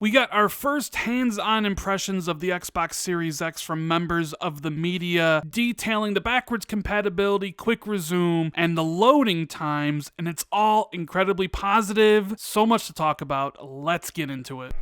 We got our first hands-on impressions of the Xbox Series X from members of the media, detailing the backwards compatibility, quick resume, and the loading times, and it's all incredibly positive. So much to talk about. Let's get into it.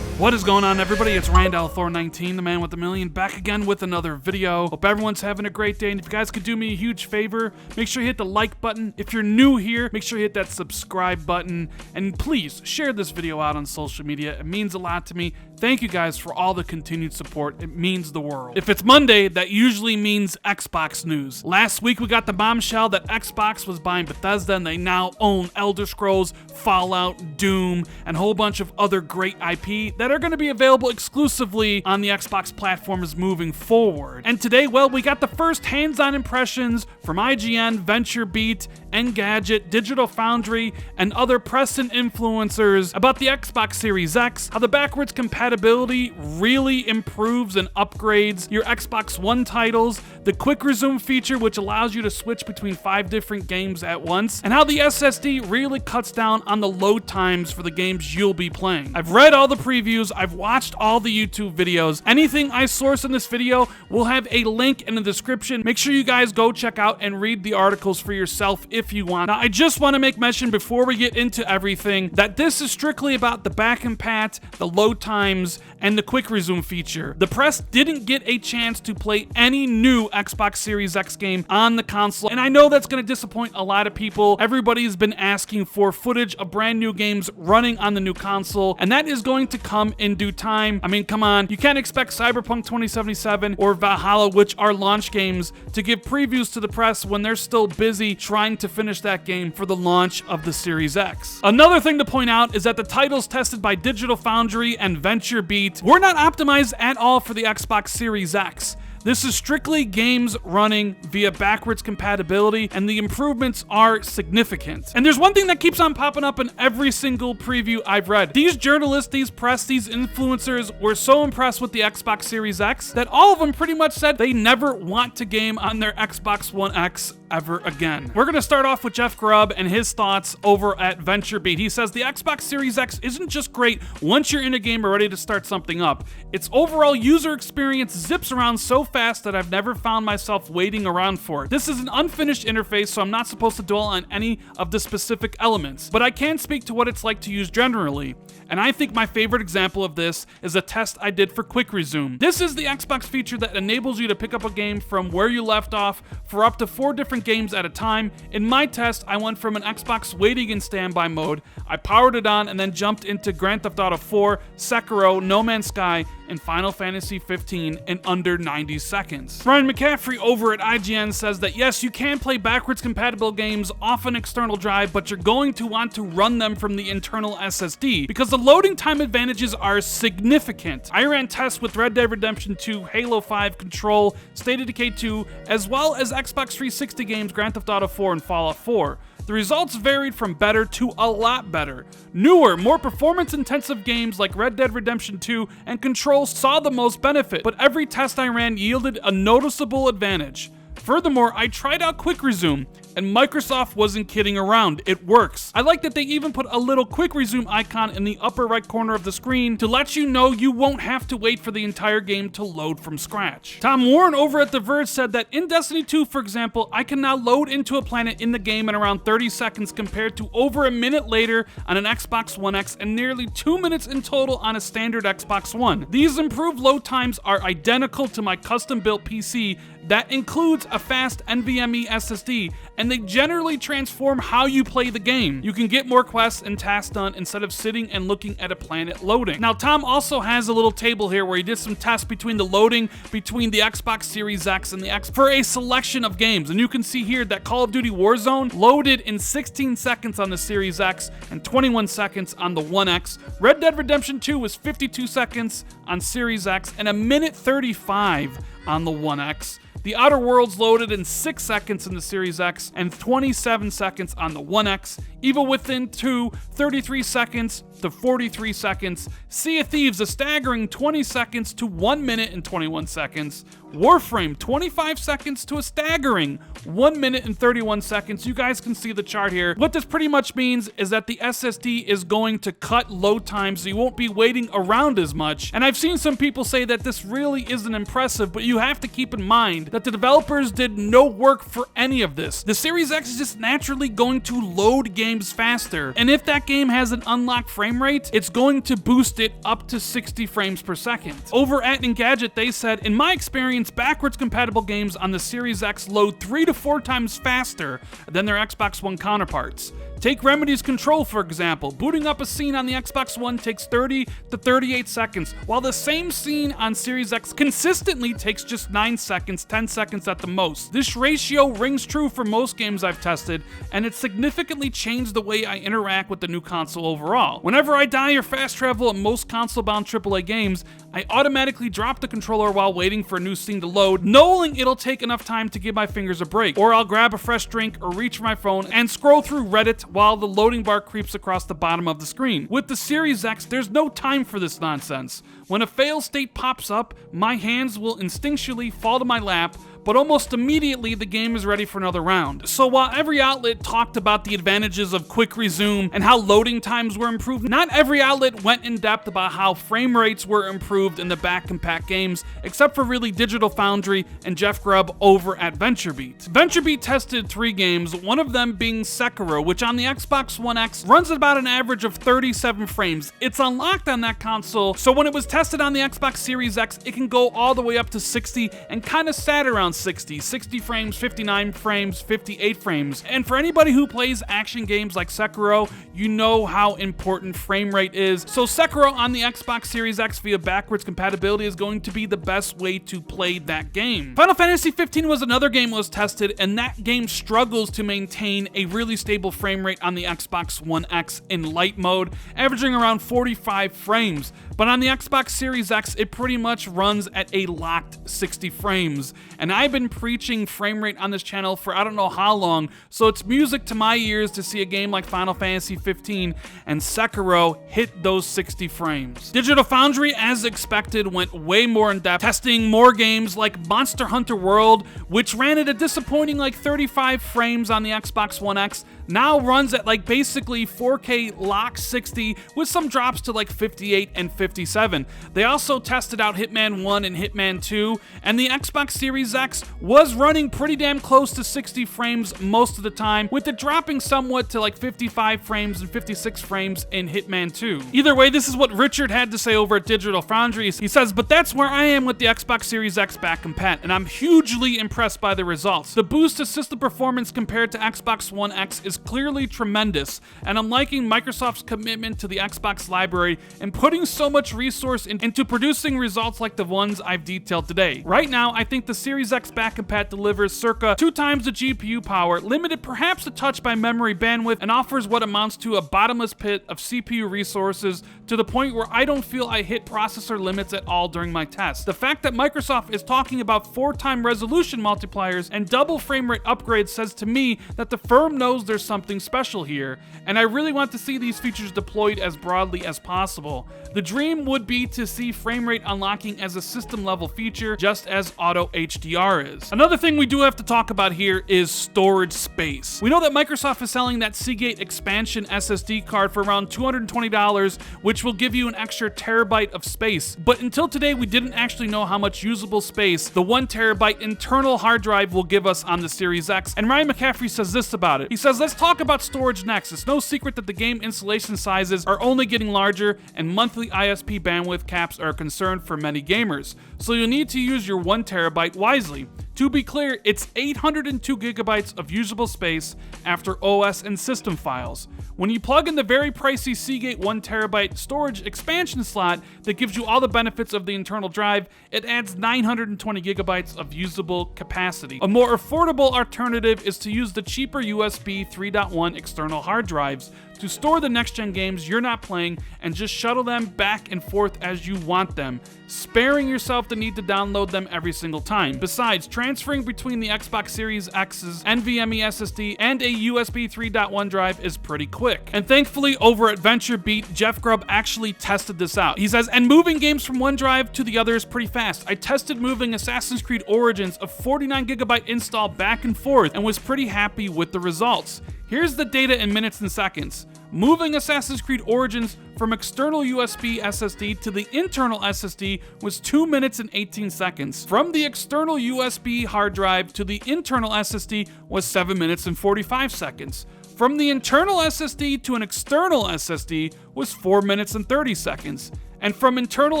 What is going on, everybody? It's Randall Thor19, the man with a million, back again with another video. Hope everyone's having a great day, and if you guys could do me a huge favor, make sure you hit the like button. If you're new here, make sure you hit that subscribe button, and please share this video out on social media. It means a lot to me. Thank you guys for all the continued support. It means the world. If it's Monday, that usually means Xbox news. Last week, we got the bombshell that Xbox was buying Bethesda, and they now own Elder Scrolls, Fallout, Doom, and a whole bunch of other great IP that are going to be available exclusively on the Xbox platforms moving forward. And today, well, we got the first hands-on impressions from IGN, VentureBeat, Engadget, Digital Foundry, and other press and influencers about the Xbox Series X, how the backwards compatibility really improves and upgrades your Xbox One titles, the quick resume feature which allows you to switch between 5 different games at once, and how the SSD really cuts down on the load times for the games you'll be playing. I've read all the previews, I've watched all the YouTube videos. Anything I source in this video will have a link in the description. Make sure you guys go check out and read the articles for yourself if you want. Now, I just want to make mention before we get into everything that this is strictly about the back and pat, the load times, and the quick resume feature. The press didn't get a chance to play any new Xbox Series X game on the console, and I know that's going to disappoint a lot of people. Everybody's been asking for footage of brand new games running on the new console, and that is going to come in due time. I mean, come on, you can't expect Cyberpunk 2077 or Valhalla, which are launch games, to give previews to the press when they're still busy trying to finish that game for the launch of the Series X. Another thing to point out is that the titles tested by Digital Foundry and VentureBeat were not optimized at all for the Xbox Series X. This is strictly games running via backwards compatibility, and the improvements are significant. And there's one thing that keeps on popping up in every single preview I've read. These journalists, these press, these influencers were so impressed with the Xbox Series X that all of them pretty much said they never want to game on their Xbox One X ever again. We're gonna start off with Jeff Grubb and his thoughts over at VentureBeat. He says the Xbox Series X isn't just great once you're in a game or ready to start something up. Its overall user experience zips around so fast that I've never found myself waiting around for it. This is an unfinished interface, so I'm not supposed to dwell on any of the specific elements, but I can speak to what it's like to use generally. And I think my favorite example of this is a test I did for Quick Resume. This is the Xbox feature that enables you to pick up a game from where you left off for up to 4 different games at a time. In my test, I went from an Xbox waiting in standby mode, I powered it on, and then jumped into Grand Theft Auto 4, Sekiro, No Man's Sky, and Final Fantasy 15 in under 90 seconds. Brian McCaffrey over at IGN says that yes, you can play backwards compatible games off an external drive, but you're going to want to run them from the internal SSD because the loading time advantages are significant. I ran tests with Red Dead Redemption 2, Halo 5, Control, State of Decay 2, as well as Xbox 360 games Grand Theft Auto 4 and Fallout 4. The results varied from better to a lot better. Newer, more performance-intensive games like Red Dead Redemption 2 and Control saw the most benefit, but every test I ran yielded a noticeable advantage. Furthermore, I tried out Quick Resume, and Microsoft wasn't kidding around. It works. I like that they even put a little Quick Resume icon in the upper right corner of the screen to let you know you won't have to wait for the entire game to load from scratch. Tom Warren over at The Verge said that in Destiny 2, for example, I can now load into a planet in the game in around 30 seconds compared to over a minute later on an Xbox One X and nearly 2 minutes in total on a standard Xbox One. These improved load times are identical to my custom-built PC that includes a fast NVMe SSD, and they generally transform how you play the game. You can get more quests and tasks done instead of sitting and looking at a planet loading. Now, Tom also has a little table here where he did some tests between the loading between the Xbox Series X and the X for a selection of games, and you can see here that Call of Duty Warzone loaded in 16 seconds on the Series X and 21 seconds on the One X. Red Dead Redemption 2 was 52 seconds on Series X and a minute 35 on the One X. The Outer Worlds loaded in 6 seconds in the Series X and 27 seconds on the One X. Evil Within 2, 33 seconds to 43 seconds. Sea of Thieves, a staggering 20 seconds to 1 minute and 21 seconds. Warframe, 25 seconds to a staggering 1 minute and 31 seconds. You guys can see the chart here. What this pretty much means is that the SSD is going to cut load times, so you won't be waiting around as much. And I've seen some people say that this really isn't impressive, but you have to keep in mind that the developers did no work for any of this. The Series X is just naturally going to load games faster, and if that game has an unlocked frame rate, it's going to boost it up to 60 frames per second. Over at Engadget, they said, in my experience, backwards compatible games on the Series X load 3 to 4 times faster than their Xbox One counterparts. Take Remedy's Control, for example. Booting up a scene on the Xbox One takes 30 to 38 seconds, while the same scene on Series X consistently takes just 9 seconds, 10 seconds at the most. This ratio rings true for most games I've tested, and it significantly changed the way I interact with the new console overall. Whenever I die or fast travel in most console-bound AAA games, I automatically drop the controller while waiting for a new scene to load, knowing it'll take enough time to give my fingers a break. Or I'll grab a fresh drink or reach for my phone and scroll through Reddit while the loading bar creeps across the bottom of the screen. With the Series X, there's no time for this nonsense. When a fail state pops up, my hands will instinctually fall to my lap, but almost immediately the game is ready for another round. So while every outlet talked about the advantages of quick resume and how loading times were improved, not every outlet went in depth about how frame rates were improved in the back compat games, except for really Digital Foundry and Jeff Grubb over at VentureBeat. VentureBeat tested 3 games, one of them being Sekiro, which on the Xbox One X runs at about an average of 37 frames. It's unlocked on that console, so when it was tested on the Xbox Series X, it can go all the way up to 60 and kind of sat around 60 frames, 59 frames, 58 frames. And for anybody who plays action games like Sekiro, you know how important frame rate is. So Sekiro on the Xbox Series X via backwards compatibility is going to be the best way to play that game. Final Fantasy 15 was another game that was tested, and that game struggles to maintain a really stable frame rate on the Xbox One X in light mode, averaging around 45 frames. But on the Xbox Series X, it pretty much runs at a locked 60 frames. And I've been preaching frame rate on this channel for I don't know how long, so it's music to my ears to see a game like Final Fantasy 15 and Sekiro hit those 60 frames. Digital Foundry, as expected, went way more in depth, testing more games like Monster Hunter World, which ran at a disappointing like 35 frames on the Xbox One X, now runs at like basically 4K lock 60 with some drops to like 58 and 57. They also tested out Hitman 1 and Hitman 2, and the Xbox Series X was running pretty damn close to 60 frames most of the time, with it dropping somewhat to like 55 frames and 56 frames in Hitman 2. Either way, this is what Richard had to say over at Digital Foundry. He says, but that's where I am with the Xbox Series X back compat, and I'm hugely impressed by the results. The boost to system performance compared to Xbox One X is clearly tremendous, and I'm liking Microsoft's commitment to the Xbox library and putting so much resource into producing results like the ones I've detailed today. Right now, I think the Series X back compat delivers circa 2 times the GPU power, limited perhaps a touch by memory bandwidth, and offers what amounts to a bottomless pit of CPU resources to the point where I don't feel I hit processor limits at all during my tests. The fact that Microsoft is talking about 4-time resolution multipliers and double frame rate upgrades says to me that the firm knows there's something special here, and I really want to see these features deployed as broadly as possible. The dream would be to see frame rate unlocking as a system level feature, just as auto HDR is. Another thing we do have to talk about here is storage space. We know that Microsoft is selling that Seagate expansion SSD card for around $220, which will give you an extra terabyte of space. But until today, we didn't actually know how much usable space the 1 terabyte internal hard drive will give us on the Series X. And Ryan McCaffrey says this about it. He says, let's talk about storage next. It's no secret that the game installation sizes are only getting larger, and monthly ISP bandwidth caps are a concern for many gamers. So you'll need to use your 1 terabyte wisely. To be clear, it's 802 gigabytes of usable space after OS and system files. When you plug in the very pricey Seagate 1 terabyte storage expansion slot that gives you all the benefits of the internal drive, it adds 920 gigabytes of usable capacity. A more affordable alternative is to use the cheaper USB 3.1 external hard drives. to store the next-gen games you're not playing and just shuttle them back and forth as you want them, sparing yourself the need to download them every single time. Besides, transferring between the Xbox Series X's NVMe SSD and a USB 3.1 drive is pretty quick. And thankfully, over at VentureBeat, Jeff Grubb actually tested this out. He says, and moving games from one drive to the other is pretty fast. I tested moving Assassin's Creed Origins, a 49GB install, back and forth and was pretty happy with the results. Here's the data in minutes and seconds. Moving Assassin's Creed Origins from external USB SSD to the internal SSD was 2 minutes and 18 seconds. From the external USB hard drive to the internal SSD was 7 minutes and 45 seconds. From the internal SSD to an external SSD was 4 minutes and 30 seconds. And from internal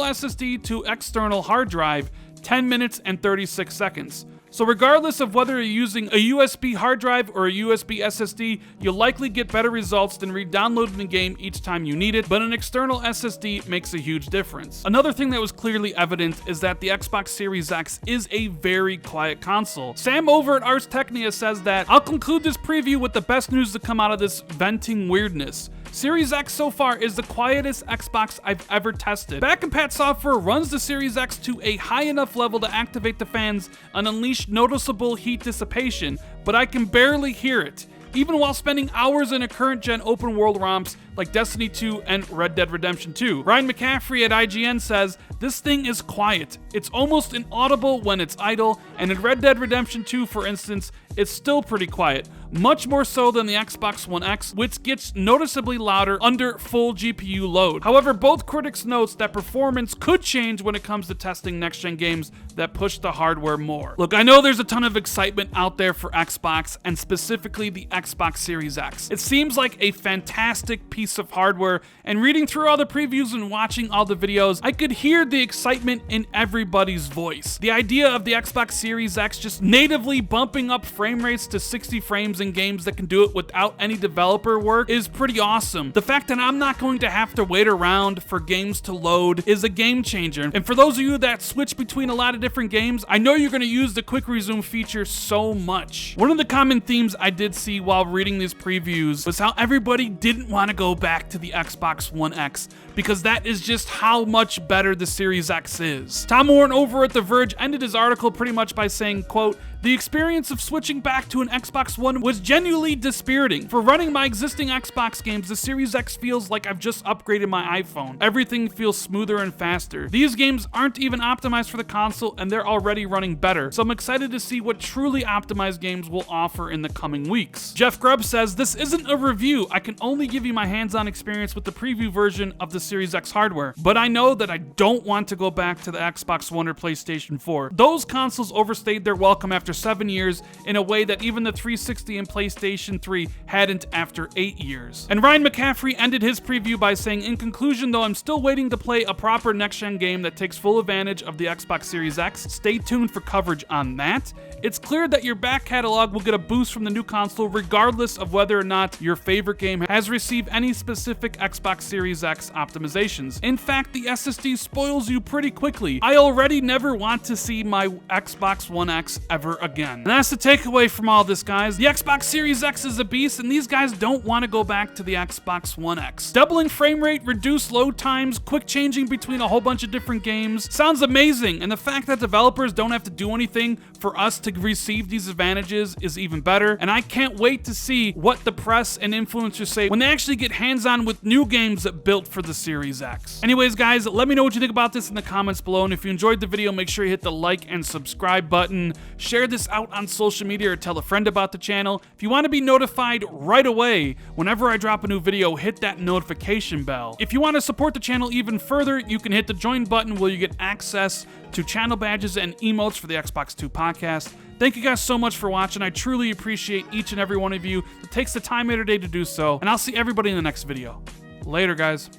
SSD to external hard drive, 10 minutes and 36 seconds. So regardless of whether you're using a USB hard drive or a USB SSD, you'll likely get better results than re-downloading the game each time you need it, but an external SSD makes a huge difference. Another thing that was clearly evident is that the Xbox Series X is a very quiet console. Sam over at Ars Technica says that, I'll conclude this preview with the best news to come out of this venting weirdness. Series X so far is the quietest Xbox I've ever tested. Back Compat software runs the Series X to a high enough level to activate the fans and unleash noticeable heat dissipation, but I can barely hear it, even while spending hours in a current-gen open-world ROMs like Destiny 2 and Red Dead Redemption 2. Ryan McCaffrey at IGN says, this thing is quiet. It's almost inaudible when it's idle, and in Red Dead Redemption 2, for instance, it's still pretty quiet. Much more so than the Xbox One X, which gets noticeably louder under full GPU load. However, both critics note that performance could change when it comes to testing next-gen games that push the hardware more. Look, I know there's a ton of excitement out there for Xbox, and specifically the Xbox Series X. It seems like a fantastic piece of hardware, and reading through all the previews and watching all the videos, I could hear the excitement in everybody's voice. The idea of the Xbox Series X just natively bumping up frame rates to 60 frames in games that can do it without any developer work is pretty awesome. The fact that I'm not going to have to wait around for games to load is a game changer. And for those of you that switch between a lot of different games, I know you're going to use the quick resume feature so much. One of the common themes I did see while reading these previews was how everybody didn't want to go back to the Xbox One X, because that is just how much better the Series X is. Tom Warren over at The Verge ended his article pretty much by saying, quote, the experience of switching back to an Xbox One was genuinely dispiriting. For running my existing Xbox games, the Series X feels like I've just upgraded my iPhone. Everything feels smoother and faster. These games aren't even optimized for the console, and they're already running better. So I'm excited to see what truly optimized games will offer in the coming weeks. Jeff Grubb says, this isn't a review. I can only give you my hands-on experience with the preview version of the Series X hardware, but I know that I don't want to go back to the Xbox One or PlayStation 4. Those consoles overstayed their welcome after 7 years in a way that even the 360 and PlayStation 3 hadn't after 8 years. And Ryan McCaffrey ended his preview by saying, in conclusion, though I'm still waiting to play a proper next-gen game that takes full advantage of the Xbox Series X, stay tuned for coverage on that. It's clear that your back catalog will get a boost from the new console regardless of whether or not your favorite game has received any specific Xbox Series X optimizations. In fact, the SSD spoils you pretty quickly. I already never want to see my Xbox One X ever again. And that's the takeaway from all this, guys. The Xbox Series X is a beast, and these guys don't want to go back to the Xbox One X. Doubling frame rate, reduced load times, quick changing between a whole bunch of different games sounds amazing, and the fact that developers don't have to do anything for us to receive these advantages is even better, and I can't wait to see what the press and influencers say when they actually get hands-on with new games built for the Series X. Anyways, guys, let me know what you think about this in the comments below, and if you enjoyed the video, make sure you hit the like and subscribe button. Share this out on social media or tell a friend about the channel. If you want to be notified right away whenever I drop a new video, hit that notification bell. If you want to support the channel even further, you can hit the join button where you get access to channel badges and emotes for the Xbox 2 podcast. Thank you guys so much for watching. I truly appreciate each and every one of you that takes the time every day to do so, and I'll see everybody in the next video. Later, guys.